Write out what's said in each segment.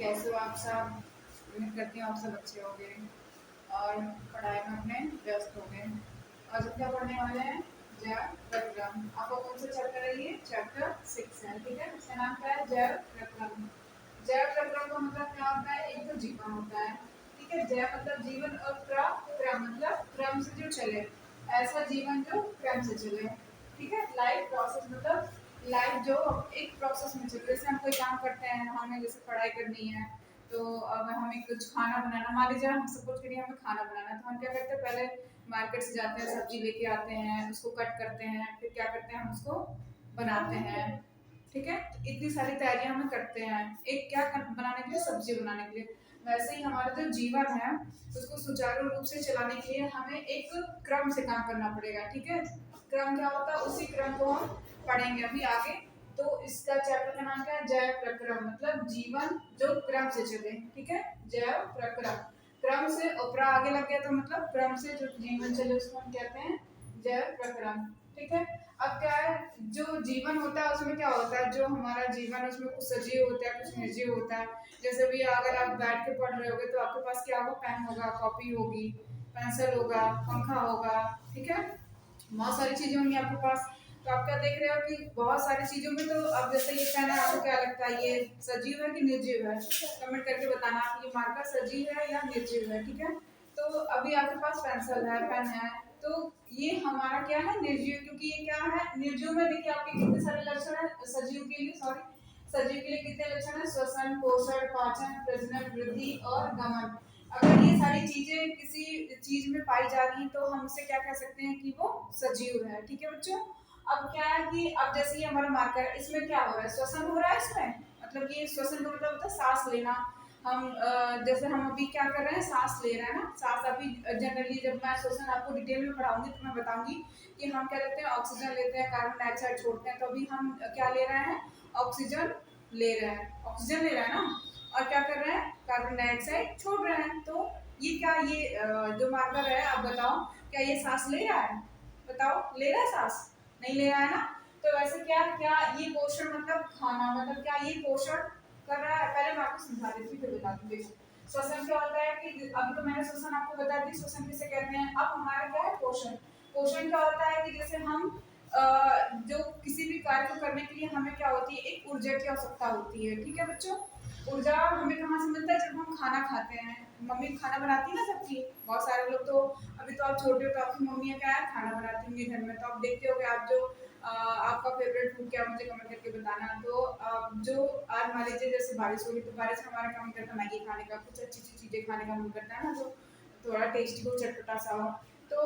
कैसे हो आप सब? उम्मीद करती हूँ आप सब अच्छे होंगे और पढ़ाई में अपने व्यस्त हो गए। आज हम क्या पढ़ने वाले हैं? जैव प्रक्रम। आपको कौन सा चैप्टर है? ये चैप्टर 6 है, ठीक है। इसका नाम क्या है? जैव प्रक्रम। जैव प्रक्रम का मतलब क्या होता है? एक तो जीवन होता है, ठीक है। जैव मतलब जीवन और क्रम मतलब क्रम से जो चले, ऐसा जीवन जो क्रम से चले, ठीक है। लाइफ प्रोसेस मतलब लाइफ जो एक प्रोसेस में चल रही है। जैसे हम कोई काम करते हैं, हमें जैसे पढ़ाई करनी है, तो अगर हमें कुछ खाना बनाना, मान लीजिए हम सपोज करिए हमें खाना बनाना है, तो हम क्या करते हैं? पहले मार्केट से जाते हैं, सब्जी लेके आते हैं, उसको कट करते हैं, फिर क्या करते हैं? हम उसको बनाते हैं, ठीक है। तो इतनी सारी तैयारियां हमें करते हैं एक बनाने के लिए, सब्जी बनाने के लिए। वैसे ही हमारा जो जीवन है उसको सुचारू रूप से चलाने के लिए हमें एक क्रम से काम करना पड़ेगा, ठीक है। क्रम क्या होता है? उसी क्रम को हम पढ़ेंगे अभी आगे। तो इसका चैप्टर का नाम क्या है? जैव प्रक्रम मतलब जीवन जो क्रम से चले, ठीक है। जैव प्रक्रम, क्रम से उपरा आगे लग गया तो मतलब क्रम से जो जीवन चले उसको हम कहते हैं जैव प्रक्रम, ठीक है। अब क्या है, जो जीवन होता है उसमें क्या होता है? जो हमारा जीवन है उसमें कुछ सजीव होता है, कुछ निर्जीव होता है। जैसे भी अगर आप बैठ के पढ़ रहे होगे तो आपके पास क्या होगा? पेन होगा, कॉपी होगी, पेंसिल होगा, पंखा होगा, ठीक है। बहुत सारी चीजें होंगी आपके पास। तो आप क्या देख रहे हो कि बहुत सारी चीजों में, तो अब जैसे ये पेन है, आपको क्या लगता है ये सजीव है कि निर्जीव है? कमेंट करके बताना कि ये मार्कर सजीव है या निर्जीव है, ठीक है। तो अभी आपके पास पेंसिल है, पेन है, तो ये हमारा क्या है? निर्जीव। क्योंकि ये क्या है? निर्जीव में देखिए आपके कितने सारे लक्षण है। सजीव के लिए, सॉरी, सजीव के लिए कितने लक्षण है? श्वसन, पोषण, पाचन, प्रजनन, वृद्धि और गमन। अगर ये सारी चीजें किसी चीज में पाई जा रही हैं तो हम उसे क्या कह सकते हैं? कि वो सजीव है, ठीक है बच्चों। अब क्या है कि अब जैसे ये हमारा मार्कर है, इसमें क्या हो रहा है? श्वसन हो रहा है इसमें, मतलब ये श्वसन का मतलब होता है सांस लेना। हम जैसे हम अभी क्या कर रहे हैं? सांस ले रहे हैं ना। सांस अभी जनरली जब मैं श्वसन आपको डिटेल में पढ़ाऊंगी तो मैं बताऊंगी कि हम क्या लेते हैं? ऑक्सीजन लेते हैं, कार्बन डाइऑक्साइड छोड़ते हैं। तो अभी हम क्या ले रहे हैं? ऑक्सीजन ले रहे हैं, ऑक्सीजन ले रहे हैं ना। और क्या कर रहे हैं? कार्बन डाइऑक्साइड छोड़ रहे हैं। तो ये क्या, ये जो मार्कर है, आप बताओ क्या ये सांस ले रहा है? बताओ, ले रहा है सांस? नहीं ले रहा है ना। तो वैसे क्या क्या ये पोषण मतलब खाना, मतलब क्या ये पोषण कर रहा है? पहले मैं आपको समझा देती हूँ फिर बताती हूँ। देखो श्वसन क्या होता है कि अभी तो मैंने श्वसन आपको बता दी, श्वसन किसे कहते हैं। अब हमारा क्या है? पोषण। पोषण क्या होता है कि जैसे हम जो किसी भी कार्य को करने के लिए हमें क्या होती है? एक ऊर्जा की आवश्यकता होती है, ठीक है बच्चों। ऊर्जा हमें कहाँ से मिलता है? जब हम खाना खाते हैं। मम्मी खाना बनाती है ना सबकी, बहुत सारे लोग तो, अभी तो आप छोटे हो तो आपकी मम्मियाँ क्या है? खाना बनाती होंगी घर में, तो आप देखते हो कि आप जो आपका फेवरेट फूड क्या, मुझे कमेंट करके बताना। तो जो आज मान लीजिए जैसे बारिश होगी तो बारिश में हमारा क्या मन करता है? मैगी खाने का, कुछ अच्छी अच्छी चीज़ें खाने का मन करता है ना, जो थोड़ा टेस्टी हो, चटपटा सा हो। तो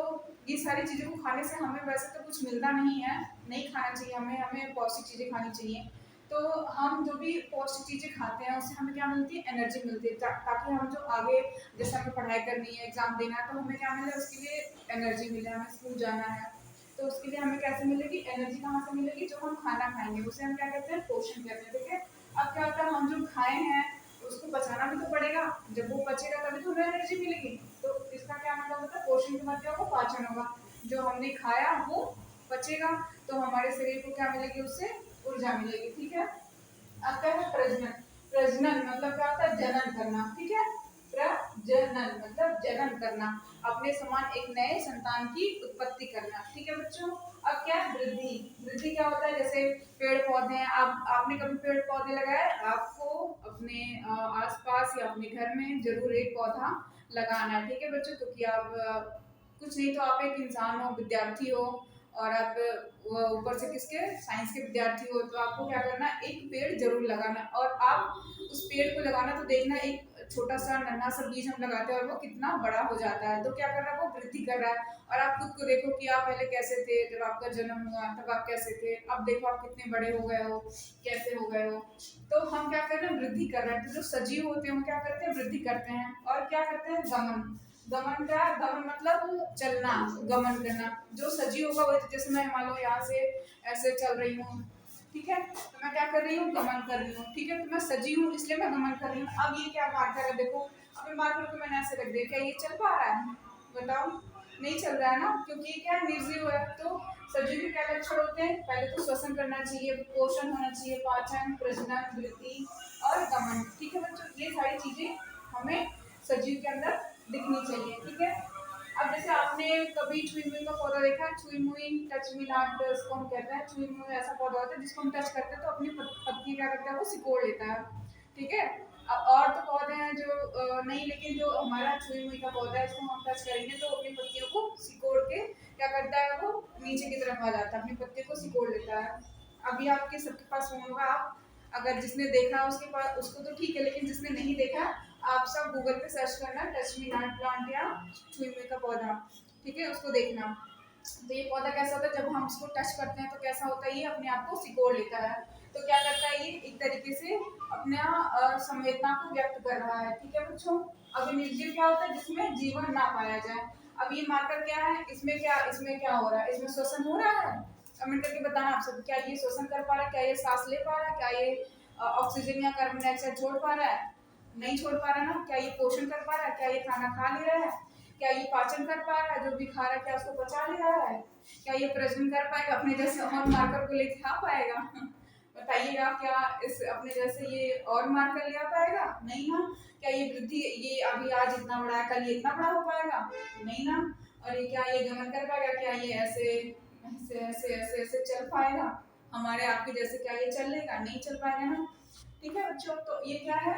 ये सारी चीज़ों को खाने से हमें वैसे तो कुछ मिलता नहीं है, नहीं खाना चाहिए हमें, हमें पौष्टिक चीज़ें खानी चाहिए। तो हम जो भी पौष्टिक चीज़ें खाते हैं उससे हमें क्या मिलती है? एनर्जी मिलती है, ताकि हम जो आगे जैसे हमें पढ़ाई करनी है, एग्जाम देना है, तो हमें क्या मिले? उसके लिए एनर्जी मिले। हमें स्कूल जाना है तो उसके लिए हमें कैसे मिलेगी? एनर्जी कहाँ से मिलेगी? जो हम खाना खाएंगे उसे हम क्या कहते हैं? पोषण कहते हैं, ठीक है। अब क्या होता है? हम जो खाए हैं उसको पचाना भी तो पड़ेगा। जब वो पचेगा तभी तो हमें एनर्जी मिलेगी। तो इसका क्या मतलब होता है? पोषण के बाद क्या होगा? पाचन होगा। जो हमने खाया वो पचेगा, तो हमारे शरीर को क्या मिलेगी? उससे ऊर्जा मिलेगी, ठीक है। अब क्या है? प्रजनन। प्रजनन मतलब क्या होता है? जनन करना, ठीक है। प्रजनन मतलब जनन करना, अपने समान एक नए संतान की उत्पत्ति करना, ठीक है बच्चों। अब क्या है? वृद्धि। वृद्धि क्या होता है? जैसे पेड़ पौधे हैं, आपने कभी पेड़ पौधे लगाए? आपको अपने आसपास या अपने घर में जरूर एक पौधा लगाना है, ठीक है बच्चों। क्योंकि आप कुछ नहीं तो आप एक इंसान हो, विद्यार्थी हो, और आप ऊपर से किसके? साइंस के विद्यार्थी हो, तो आपको क्या करना? एक पेड़ जरूर लगाना। और आप उस पेड़ को लगाना तो देखना, एक छोटा सा नन्हा सा बीज हम लगाते हैं और वो कितना बड़ा हो जाता है। तो क्या कर रहा है? वो वृद्धि कर रहा है। और आप खुद को देखो कि आप पहले कैसे थे, जब आपका जन्म हुआ तब आप कैसे थे, अब देखो आप कितने बड़े हो गए हो, कैसे हो गए हो। तो हम क्या कर रहे हैं? वृद्धि कर रहे हैं। तो जो सजीव होते हैं वो क्या करते हैं? वृद्धि करते हैं। और क्या करते हैं? गमन। गमन क्या? गमन मतलब चलना, गमन करना। जो सजीव होगा वो, जैसे मैं मान लो यहाँ से ऐसे चल रही हूँ, ठीक है, तो मैं क्या कर रही हूँ? गमन कर रही हूँ, ठीक है। तो मैं सजीव हूँ इसलिए मैं गमन कर रही हूँ। अब ये क्या मार्कर है? देखो अब मार्कर को मैंने ऐसे रख दिया, क्या ये चल पा रहा है? बताओ, नहीं चल रहा है ना, क्योंकि ये क्या? निर्जीव है। तो सजीव के क्या लक्षण होते हैं? पहले तो श्वसन करना चाहिए, पोषण होना चाहिए, पाचन, प्रजनन, वृद्धि और गमन। ठीक है बच्चों, ये सारी चीजें हमें सजीव के अंदर दिखनी चाहिए। ठीक है, अब जैसे आपने कभी छुई मुई का पौधा देखा है, छुई मुई टच मी नॉट उसको हम कहते हैं। छुई मुई ऐसा पौधा होता है जिसको हम टच करते हैं तो अपनी पत्ती क्या करता है, वो सिकोड़ लेता है। ठीक है, अब और तो पौधे हैं जो नहीं, लेकिन जो हमारा छुई मुई का पौधा है इसको हम टच करेंगे तो अपनी पत्तियों को सिकोड़ के क्या करता है, वो नीचे की तरफ आ जाता है, अपनी पत्ती को सिकोड़ लेता है। अभी आपके सबके पास फोन होगा, आप अगर जिसने देखा उसके पास उसको तो ठीक है, लेकिन जिसने नहीं देखा आप सब गूगल पे सर्च करना टच मी नॉट प्लांट या छुई मुई का पौधा। ठीक है, उसको देखना। तो ये पौधा कैसा होता है, जब हम उसको टच करते हैं तो कैसा होता है, ये अपने आप को सिकोड़ लेता है। तो क्या करता है, ये एक तरीके से अपना संवेदना को व्यक्त कर रहा है। ठीक है बच्चों, अब निर्जीव क्या होता है, जिसमें जीवन ना पाया जाए। अब ये मार्कर क्या है, इसमें क्या हो रहा है, इसमें श्वसन हो रहा है। कमेंट करके बताना आप सब, क्या ये श्वसन कर पा रहा है, क्या ये सांस ले पा रहा है, क्या ये ऑक्सीजन या कार्बन डाइऑक्साइड छोड़ पा रहा है, नहीं छोड़ पा रहा ना। क्या ये पोषण कर पा रहा है, क्या ये खाना खा ले रहा है, क्या ये पाचन कर पा रहा है, जो भी खा रहा है क्या उसको पचा ले रहा है, क्या ये प्रजनन कर पाएगा, अपने जैसे और मार्कर को लेके आ पाएगा बताइएगा, क्या इस अपने जैसे ये और मार्कर ले आ पाएगा, नहीं ना। क्या ये वृद्धि, ये अभी आज इतना बड़ा है कल ये इतना बड़ा हो पाएगा, नहीं ना। और ये क्या ये गमन कर पाएगा, क्या ये ऐसे ऐसे ऐसे ऐसे ऐसे चल पाएगा हमारे आपके जैसे, क्या ये चल लेगा, नहीं चल पाएगा ना। ठीक है बच्चों, तो ये क्या है,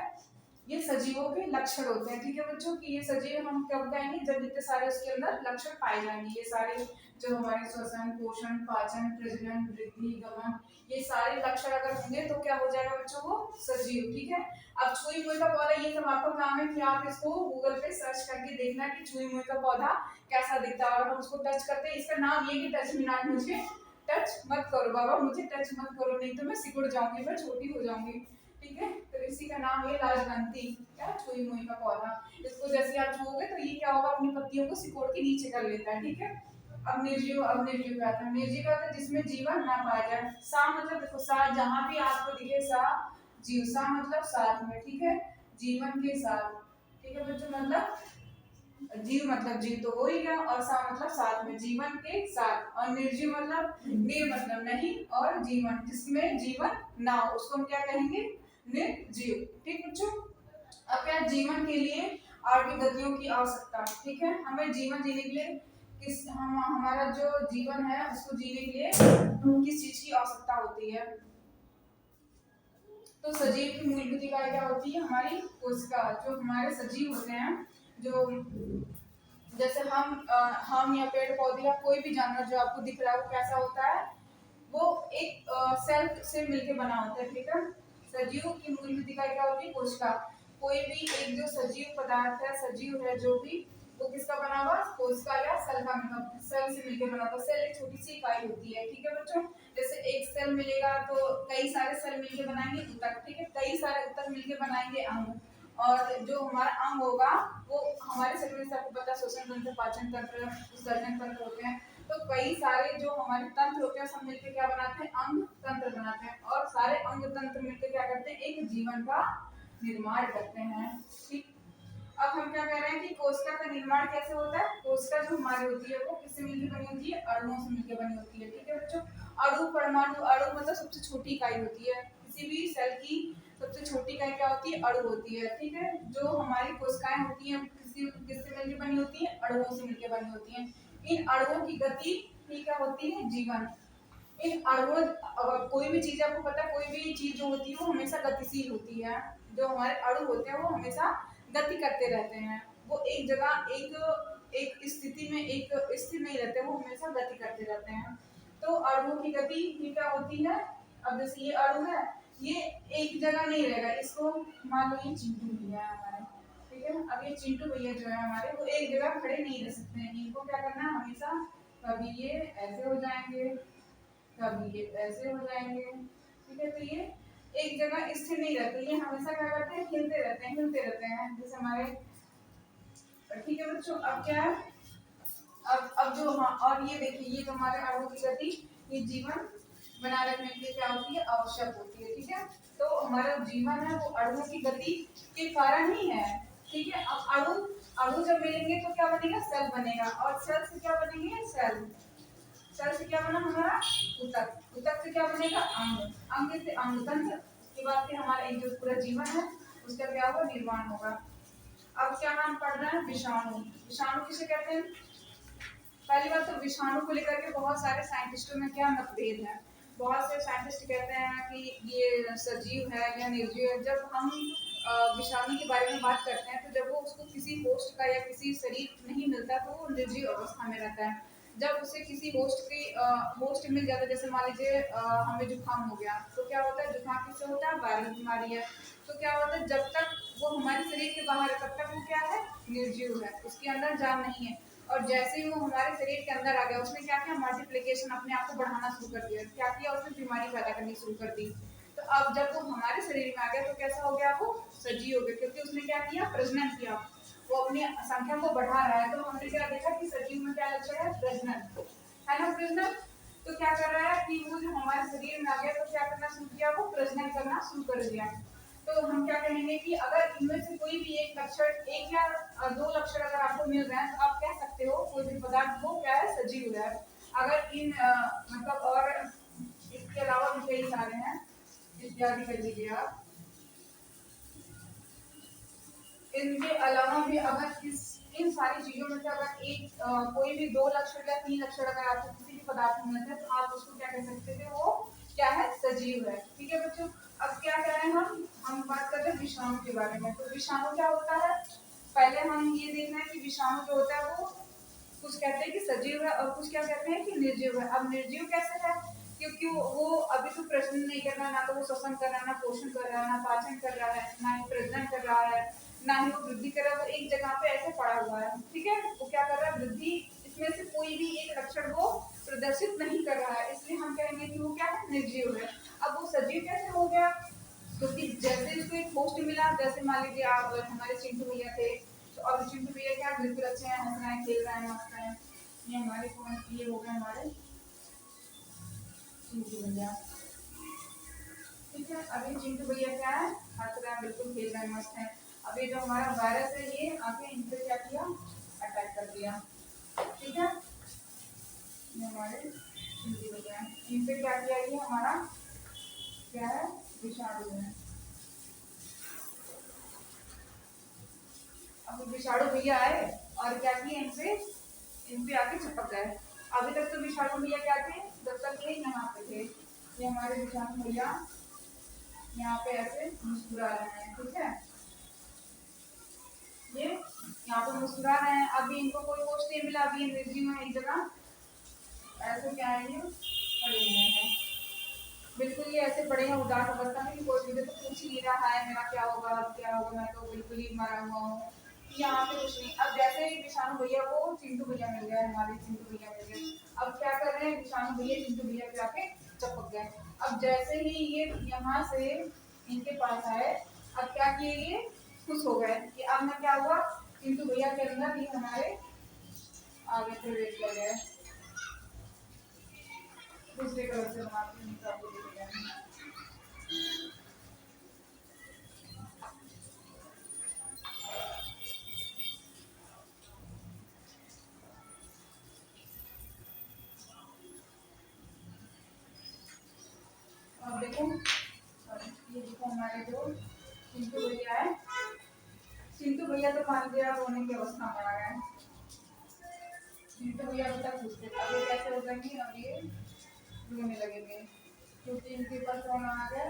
ये सजीवों के लक्षण होते हैं। ठीक है बच्चों, कि ये सजीव हम कब कहेंगे, जब इतने सारे उसके अंदर लक्षण पाए जाएंगे। ये सारे जो हमारे श्वसन, पोषण, पाचन, प्रजनन, वृद्धि, गमन, ये सारे लक्षण अगर होंगे तो क्या हो जाएगा बच्चों, वो सजीव। ठीक है, अब छुई मुई का पौधा, ये सब आपका काम है कि आप इसको गूगल पे सर्च करके देखना कि छुई मुई का पौधा कैसा दिखता है, और हम उसको टच करते हैं। इसका नाम ये कि टच मी नॉट, मुझे टच मत करो बाबा, मुझे टच मत करो, नहीं तो मैं सिकुड़ जाऊंगी, मैं छोटी हो जाऊंगी। ठीक है, तो इसी का नाम है लाजवंती, क्या छुई मुई का पौधा। इसको जैसे आप छुओगे तो ये क्या होगा, अपनी पत्तियों को सिकोड़ के नीचे कर लेता है। ठीक है, अब निर्जीव, अब निर्जीव क्या था, निर्जीव का था जिसमें जीवन ना पाया जाए। सा मतलब देखो, सा जहां भी आपको दिखे सा जीव, सा मतलब साथ में। ठीक है, जीवन के साथ। ठीक है बच्चों, मतलब जीव मतलब जीव तो हो ही गया, और सा मतलब साथ में, जीवन के साथ। और निर्जीव मतलब निर मतलब नहीं, और जीवन जिसमें जीवन ना हो उसको हम क्या कहेंगे, निर्जीव। ठीक बच्चों, अब क्या, जीवन के लिए आणविक गतियों की आवश्यकता। ठीक है, हमें जीवन जीने के लिए हम हमारा जो जीवन है उसको जीने के लिए किस चीज की आवश्यकता होती है। तो सजीव की मूलभूत इकाई क्या होती है, हमारी कोशिका। जो हमारे सजीव होते हैं, जो जैसे हम या पेड़ पौधे या कोई भी जानवर जो आपको दिख रहा है वो कैसा होता है, वो एक सेल से मिलके बना होता है। ठीक है, सजीव की मूलभूत इकाई क्या होती है, कोशिका। कोई भी एक जो सजीव पदार्थ है, सजीव है जो भी, वो किसका बना हुआ, कोशिका या सेल का बना, सेल से मिलकर बना हुआ। सेल एक छोटी सी इकाई होती है। ठीक है बच्चों, जैसे एक सेल मिलेगा तो कई सारे सेल मिलके बनाएंगे ऊतक। ठीक है, कई सारे ऊतक मिलके बनाएंगे अंग, और जो हमारा अंग होगा वो हमारे शरीर में, सबको पता है श्वसन तंत्र, पाचन तंत्र, विसर्जन तंत्र होते हैं। तो कई सारे जो हमारे तंत्र होते हैं सब मिलकर क्या बनाते हैं, अंग तंत्र बनाते हैं, और सारे अंग तंत्र मिलकर क्या करते हैं, एक जीवन का निर्माण करते हैं। ठीक, अब हम क्या कह रहे हैं कि कोशिका का निर्माण कैसे होता है। कोशिका जो हमारी होती है वो किससे मिलकर बनी होती है, अणुओं से मिलकर बनी होती है। ठीक है बच्चों, अणु, परमाणु, अणु मतलब सबसे छोटी इकाई होती है किसी भी सेल की। सबसे छोटी इकाई क्या होती है, अणु होती है। ठीक है, जो हमारी कोशिकाएं होती हैं किससे मिलकर बनी होती है, अणुओं से मिलकर बनी होती हैं। इन अणुओं की गति ही क्या होती है, जीवन। इन अणुओं, कोई भी चीज आपको पता है, कोई भी चीज जो होती है वो हमेशा गतिशील होती है। जो हमारे अणु होते हैं वो हमेशा गति करते रहते हैं, वो एक जगह एक स्थिति में एक स्थिर नहीं रहते, वो हमेशा गति करते रहते हैं। तो अणुओं की गति ही क्या होती है, अब जैसे ये अणु है, ये एक जगह नहीं रहेगा। इसको मान लो ये चिंटू भैया है हमारे, ठीक है, अब ये चिंटू भैया जो है हमारे, वो एक जगह खड़े नहीं रह सकते हैं। इनको क्या करना है, हमेशा कभी ये ऐसे हो जाएंगे, कभी ये ऐसे हो जाएंगे। ठीक है, तो ये एक जगह स्थिर नहीं रहते, ये हमेशा क्या करते हैं, हिलते रहते हैं, हिलते रहते हैं, जैसे हमारे। ठीक है बच्चों, अब क्या है, अब जो, हाँ, और ये देखिए, ये जो हमारे अणु की गति, ये जीवन बनाए रखने के लिए क्या होती है, आवश्यक होती है। ठीक है, तो हमारा जीवन है वो अणुओं की गति के कारण ही है। ठीक है, अब अणु जब मिलेंगे तो क्या बनेगा, सेल बनेगा, और सेल से क्या बनेंगे, सेल। सेल से क्या बना हमारा, ऊतक। ऊतक से क्या बनेगा, अंग। अंग से अंग तंत्र, उसके बाद फिर हमारा एक जो पूरा जीवन है उसका क्या होगा, निर्माण होगा। अब क्या नाम पढ़ रहे हैं, विषाणु। विषाणु किसे कहते हैं? पहली बात तो विषाणु को लेकर के बहुत सारे साइंटिस्टों में क्या मतभेद है। बहुत से साइंटिस्ट कहते हैं कि ये सजीव है या निर्जीव है। जब हम विषाणु के बारे में बात करते हैं तो जब वो उसको किसी होस्ट का या किसी शरीर नहीं मिलता तो वो निर्जीव अवस्था में रहता है। जब उसे किसी होस्ट मिल जाता है, जैसे मान लीजिए हमें जुकाम हो गया तो क्या होता है, जुकाम किससे होता है, वायरल बीमारी है। तो क्या होता है, जब तक वो हमारे शरीर के बाहर है तब तक वो क्या है, निर्जीव है, उसके अंदर जान नहीं है। और जैसे ही वो हमारे शरीर के अंदर आ गया, उसने क्या किया, मल्टीप्लिकेशन अपने आप को बढ़ाना शुरू कर दिया। क्या किया, उसने बीमारी पैदा करनी शुरू कर दी। तो अब जब वो हमारे शरीर में आ गया तो कैसा हो गया, वो सजीव हो गया, क्योंकि उसने क्या किया, प्रजनन किया, वो अपनी संख्या को बढ़ा रहा है। तो हमने क्या देखा कि सजीव में क्या लक्षण है, प्रजनन है ना, प्रजनन। तो क्या कर रहा है कि वो जो हमारे शरीर में आ गया तो क्या करना शुरू किया, वो प्रजनन करना शुरू कर दिया। तो हम क्या कहेंगे कि अगर इनमें से कोई भी एक लक्षण, एक या दो लक्षण अगर आपको मिल रहे हैं तो आप कह सकते हो कोई भी पदार्थ वो क्या है, सजीव है। अगर इन मतलब और इसके अलावा भी कई सारे हैं, इत्यादि कर लीजिए आप। इनके अलावा भी अगर इन सारी चीजों में से अगर एक कोई भी दो लक्षण या तीन लक्षण अगर आपको किसी भी पदार्थ में मिलते हैं तो आप उसको क्या कह सकते थे, वो क्या है, सजीव है। ठीक है बच्चों। अब क्या कर रहे हैं हम बात कर रहे हैं विषाणु के बारे में। तो विषाणु क्या होता है, पहले हम ये देखना है कि विषाणु जो होता है वो कुछ कहते हैं कि सजीव है और कुछ क्या कहते हैं कि निर्जीव है। अब निर्जीव कैसे है, क्योंकि वो अभी तो प्रजनन नहीं कर रहा, ना तो वो श्वसन कर रहा है, ना पोषण कर रहा है, ना पाचन कर रहा है, ना ही प्रजनन कर रहा है, ना ही वो वृद्धि कर रहा है। वो एक जगह पे ऐसे पड़ा हुआ है। ठीक है, वो क्या कर रहा है, वृद्धि, इसमें से कोई भी एक लक्षण वो प्रदर्शित नहीं कर रहा है, इसलिए हम कहेंगे कि वो क्या है, निर्जीव है। अब वो सजीव कैसे हो गया, क्योंकि जैसे इसको एक होस्ट मिला, जैसे मान लीजिए आप हमारे चिंटू भैया थे, तो अब चिंटू भैया क्या बिल्कुल अच्छे हैं, हंस रहे हैं, खेल रहे हैं, मस्त हैं। ये हमारे कौन, ये हो गए हमारे चिंटू भैया। ठीक है, अभी चिंटू भैया क्या है, हंस रहे हैं, बिल्कुल खेल रहे हैं, मस्त हैं। अभी जो हमारा वायरस है ये आके इन पे क्या किया, अटैक कर दिया। ठीक है, ये हमारे चिंटू भैया, इन पे क्या किया, ये हमारा क्या है, विषाणु है। अब विषाणु भैया आए और क्या किए, इन पे आके चिपक गए। अभी तक तो विषाणु भैया क्या थे, जब तक ये यहाँ पे थे, ये हमारे विषाणु भैया यहाँ पे ऐसे मुस्कुरा रहे हैं। ठीक है, ये यहाँ पे मुस्कुरा रहे हैं। अभी इनको कोई होस्ट नहीं मिला, अभी ये निर्जीव में एक जगह ऐसे क्या है, ये पड़े हुए हैं, बिल्कुल ये ऐसे पड़े हैं उदास अवस्था में कि कोई मुझे तो पूछ ही नहीं रहा है मेरा क्या होगा, अब क्या होगा, मैं तो बिल्कुल ही मरा हुआ हूँ। यहाँ पे कुछ नहीं। अब जैसे ही विषाणु भैया को चिंटू भैया मिल गया, हमारे चिंटू भैया मिल गए, अब क्या कर रहे हैं, विषाणु भैया चिंटू भैया पे आके चपक गए। अब जैसे ही ये यहाँ से इनके पास आए, अब क्या किए, ये खुश हो गए कि अब मैं क्या हुआ, चिंटू भैया के अंदर ये हमारे आगे प्रवेश कर गए। दूसरे कलर से बनाते हैं, आपको दिखेगा। अब देखो, ये देखो हमारे जो चिंटू भैया है, चिंटू भैया तो मान लिया रोने की अवस्था में आ गए। चिंटू भैया अभी तक पूछते, अब ये कैसे हो जाएंगे, अब ये रोने लगेंगे क्योंकि इनके ऊपर कौन आ गया,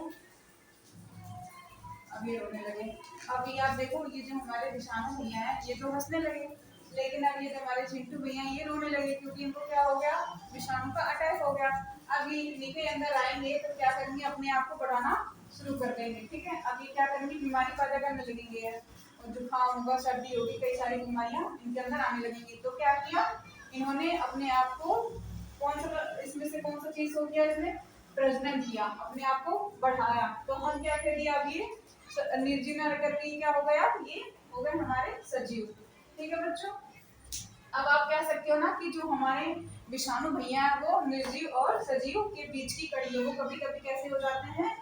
अब ये रोने लगे। अभी आप देखो, ये जो हमारे विषाणु भैया है ये तो हंसने लगे, लेकिन अब ये जो हमारे चिंटू भैया ये रोने लगे क्योंकि इनको क्या हो गया, विषाणु का अटैक हो गया। अब ये इन्हीं के अंदर आएंगे तो क्या करेंगे, अपने आप को बढ़ाना शुरू कर देंगे। ठीक है, अब ये क्या करेंगे, बीमारी पैदा करने लगेंगे, और जुकाम होगा, सर्दी होगी, कई सारी बीमारियां इनके अंदर आने लगेंगी। तो क्या किया इन्होंने, अपने आप को कौन सा, इसमें से कौन सा चीज हो गया, इसने प्रजनन किया, अपने आप को बढ़ाया। तो हम क्या कर दिया, अब ये निर्जीव करके क्या हो गया, ये हो गए हमारे सजीव। ठीक है बच्चों, अब आप कह सकते हो ना कि जो हमारे विषाणु भैया है वो निर्जीव और सजीव के बीच की कड़ी है। वो कभी कभी कैसे हो जाते हैं,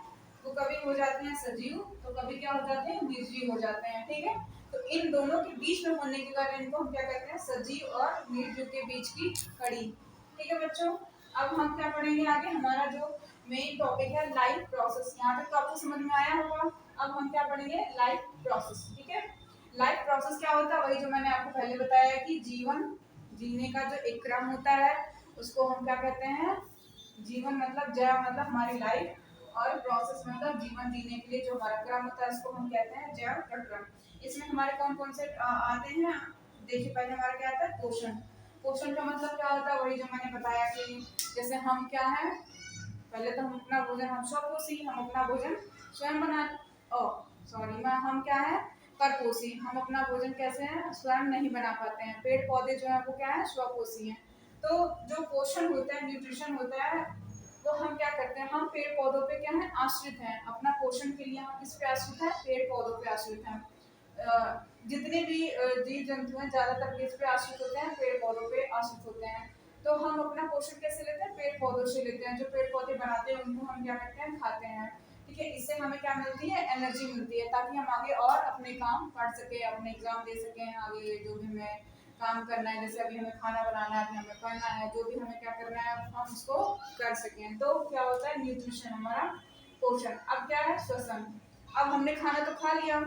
वो कभी हो जाते हैं सजीव, तो कभी क्या हो जाते हैं, निर्जीव हो जाते हैं। ठीक है, तो इन दोनों के बीच में होने के कारण इनको हम क्या कहते हैं, सजीव और निर्जीव के बीच की कड़ी। ठीक है बच्चों, अब हम क्या पढ़ेंगे आगे, हमारा जो मेन टॉपिक है लाइफ प्रोसेस। यहाँ तक तो आपको समझ में आया होगा। अब हम क्या पढ़ेंगे, लाइफ प्रोसेस। ठीक है, लाइफ प्रोसेस क्या होता है, वही जो मैंने आपको पहले बताया कि जीवन जीने का जो एक क्रम होता है उसको हम क्या कहते हैं, जीवन मतलब जय मतलब हमारी लाइफ, और प्रोसेस मतलब जीवन जीने के लिए जो हमारा क्रम होता है उसको हम कहते हैं जय प्रक्रम। इसमें हमारे कौन कौन से आते हैं, देखिए पहले हमारा क्या आता है, पोषण। पोषण का मतलब क्या होता है, वही जो मैंने बताया कि जैसे हम क्या है, पहले तो हम अपना भोजन, हम स्वपोषी, हम अपना भोजन स्वयं बना, ओ सॉरी मैं, हम क्या है, परपोषी, हम अपना भोजन कैसे हैं, स्वयं नहीं बना पाते हैं। पेड़ पौधे जो है वो क्या है, स्वपोषी हैं। तो जो पोषण होता है, न्यूट्रिशन होता है, वो हम क्या करते हैं, हम पेड़ पौधों पे क्या है, आश्रित हैं। अपना पोषण के लिए हम किस पे आश्रित हैं, पेड़ पौधों पे आश्रित हैं। जितने भी जीव जंतु हैं ज्यादातर किस पे आश्रित होते हैं, पेड़ पौधों पे आश्रित होते हैं। तो हम अपना पोषण कैसे लेते हैं, पेड़ पौधों से लेते हैं। जो पेड़ पौधे बनाते हैं उनको हम क्या करते हैं, खाते हैं। ठीक है, इससे हमें क्या मिलती है, एनर्जी मिलती है, ताकि हम आगे और अपने काम पढ़ सके, अपने एग्जाम दे सकें, आगे जो भी हमें काम करना है, जैसे अभी हमें खाना बनाना है, अभी हमें पढ़ना है, जो भी हमें क्या करना है हम उसको कर सकें। तो क्या होता है, न्यूट्रिशन हमारा पोषण। अब क्या है, श्वसन। अब हमने खाना तो खा लिया,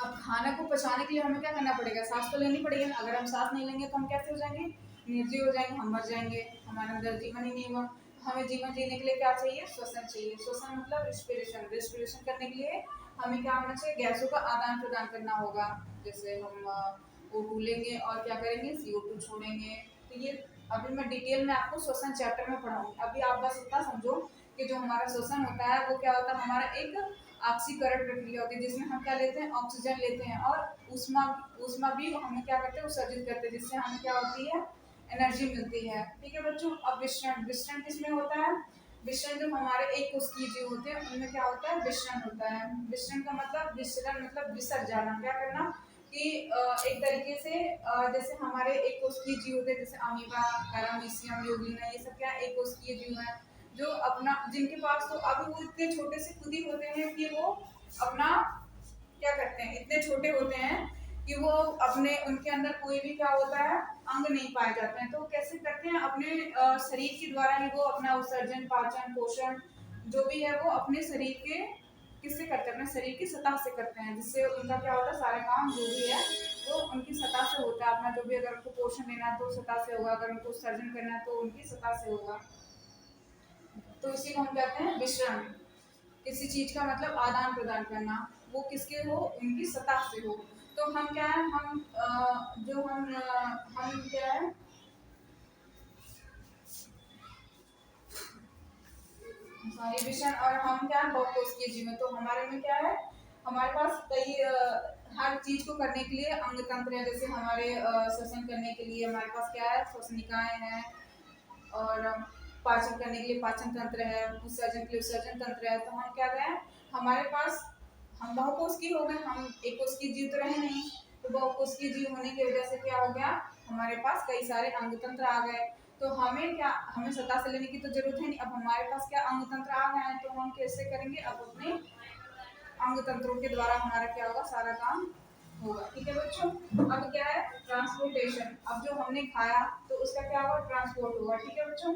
अब खाना को पचाने के लिए हमें क्या करना पड़ेगा, सांस तो लेनी पड़ेगी। अगर हम सांस नहीं लेंगे तो हम कैसे हो जाएंगे, निर्जीव हो जाएंगे, हम मर जाएंगे, हमारे अंदर जीवन ही नहीं हुआ। हमें जीवन जीने के लिए क्या चाहिए, श्वसन चाहिए। श्वसन मतलब रिस्पिरेशन। रिस्पिरेशन करने के लिए हमें क्या होना चाहिए, गैसों का आदान प्रदान करना होगा। जैसे हम O2 लेंगे और क्या करेंगे, CO2 छोड़ेंगे। तो ये अभी मैं डिटेल में आपको श्वसन चैप्टर में पढ़ाऊंगी। अभी आप बस इतना समझो कि जो हमारा श्वसन होता है वो क्या होता है, हमारा एक ऑक्सीकरण प्रक्रिया होती है, जिसमें हम क्या लेते हैं, ऑक्सीजन लेते हैं, और ऊष्मा ऊष्मा भी हमें क्या करते हैं, उत्सर्जित करते हैं, जिससे हमें क्या होती है, एनर्जी मिलती है। ठीक है बच्चों, अब विश्रण। विश्रण किसमें होता है, विश्रण जो हमारे एक कोशिकीय जीव होते हैं उनमें क्या होता है, विश्रण होता है। विश्रण का मतलब, विश्रण मतलब विसर्ज जाना, क्या करना कि एक तरीके से जैसे हमारे एक कोशिकीय जीव होते हैं, जैसे अमीबा, पैरामीशियम, यूग्लिना, ये सब क्या एक कोशिकीय जीव है, जो अपना, जिनके पास तो अभी वो इतने छोटे से खुद ही होते हैं कि वो अपना क्या करते हैं, इतने छोटे होते हैं कि वो अपने, उनके अंदर कोई भी क्या होता है, अंग नहीं पाए जाते हैं। तो कैसे करते हैं, अपने शरीर के द्वारा ही वो अपना उत्सर्जन, पाचन, पोषण जो भी है वो अपने शरीर के किससे करते हैं, अपने शरीर की सतह से करते हैं, जिससे उनका क्या होता है, सारे काम जो भी है वो उनकी सतह से होता है। अपना जो भी, अगर उनको पोषण लेना है तो सतह से होगा, अगर उनको उत्सर्जन करना है तो उनकी सतह से होगा। तो इसी को हम कहते हैं विश्रण। किसी चीज का मतलब आदान प्रदान करना, वो किसके हो, उनकी सतह से हो। तो हम क्या है, हम हम क्या है, सॉरी, विषण, और हम क्या है, बहुकोशिकीय जीव हैं। तो हमारे में क्या है, हमारे पास कई हर चीज को करने के लिए अंग तंत्र है। जैसे हमारे श्वसन करने के लिए हमारे पास क्या है, श्वसनिकाएं हैं, और पाचन करने के लिए पाचन तंत्र है, उत्सर्जन के लिए उत्सर्जन तंत्र है। तो हम क्या गए, हमारे पास, हम बहुकोशिकीय हो गए, हम एक कोशिकीय जीव तो रहे नहीं। तो बहुकोशिकीय जीव होने की वजह से क्या हो गया, हमारे पास कई सारे अंग तंत्र आ गए। तो हमें क्या, हमें सतह से लेने की तो जरूरत है नहीं। अब हमारे पास क्या अंग तंत्र आ गए हैं, तो हम कैसे करेंगे, अब अपने अंग तंत्रों के द्वारा हमारा क्या होगा, सारा काम होगा। ठीक है बच्चों, अब क्या है, ट्रांसपोर्टेशन। अब जो हमने खाया तो उसका क्या होगा, ट्रांसपोर्ट होगा। ठीक है बच्चों,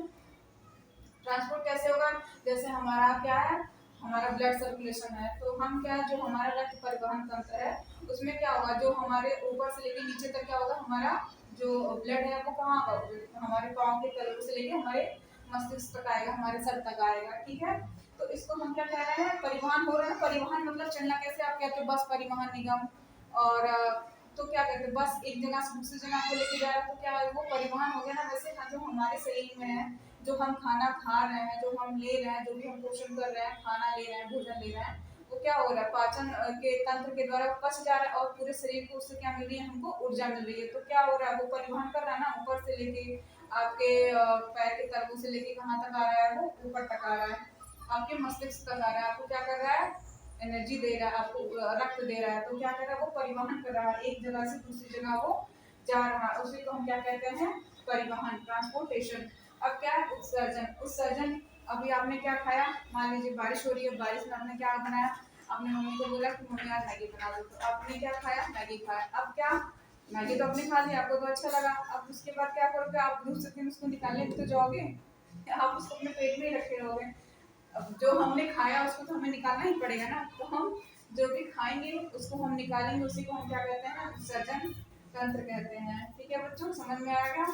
ट्रांसपोर्ट कैसे होगा, जैसे हमारा क्या है, हमारा ब्लड सर्कुलेशन है, तो हम क्या, जो हमारा रक्त परिवहन तंत्र है उसमें क्या होगा, जो हमारे ऊपर से लेके नीचे तक क्या होगा, हमारा जो ब्लड है वो कहाँ होगा, हमारे पाँव के तलवे से लेके हमारे मस्तिष्क तक आएगा, हमारे सर तक आएगा। ठीक है, तो इसको हम क्या कह रहे हैं, परिवहन हो रहा है। परिवहन मतलब चलना, कैसे आप कहते हो, बस परिवहन निगम, और तो क्या कहते हैं, बस एक जगह से दूसरी जगह को लेके जा रहा है, तो क्या है, वो परिवहन हो गया ना। वैसे जो हमारे शरीर में है, जो हम खाना खा रहे हैं, जो हम ले रहे हैं, जो भी हम पोषण कर रहे हैं, खाना ले रहे हैं, भोजन ले रहे हैं, वो क्या हो रहा है, पाचन के तंत्र के द्वारा पच जा रहा है, और पूरे शरीर को उससे क्या मिल रही है, हमको ऊर्जा मिल रही है। तो क्या हो रहा है, वो परिवहन कर रहा है ना, ऊपर से लेके आपके पैर के तलवों से लेके कहाँ तक आ रहा है, वो ऊपर तक आ रहा है, आपके मस्तिष्क तक आ रहा है। आपको क्या कर रहा है, एनर्जी दे रहा है, आपको रक्त दे रहा है। तो क्या कर रहा है, वो परिवहन कर रहा है, एक जगह से दूसरी जगह वो जा रहा है, उसी को हम क्या कहते हैं, परिवहन, ट्रांसपोर्टेशन। अब क्या है, उत्सर्जन। उत्सर्जन, अभी आपने क्या खाया, मान लीजिए बारिश हो रही है, बारिश में आपने क्या बनाया, आपने मम्मी को बोला कि मम्मी आज मैगी बना दो, तो आपने क्या खाया, मैगी खाया। अब क्या, मैगी तो आपने खा लिया, आपको तो अच्छा लगा। अब उसके बाद क्या करोगे, आप दूसरे दिन उसको निकालने भी तो जाओगे, आप उसको अपने पेट में ही रखे रहोगे। अब जो हमने खाया उसको तो हमें निकालना ही पड़ेगा ना, तो हम जो भी खाएंगे उसको हम निकालेंगे, उसी को हम क्या कहते हैं, विसर्जन तंत्र कहते हैं। ठीक है बच्चों, समझ में आ गया?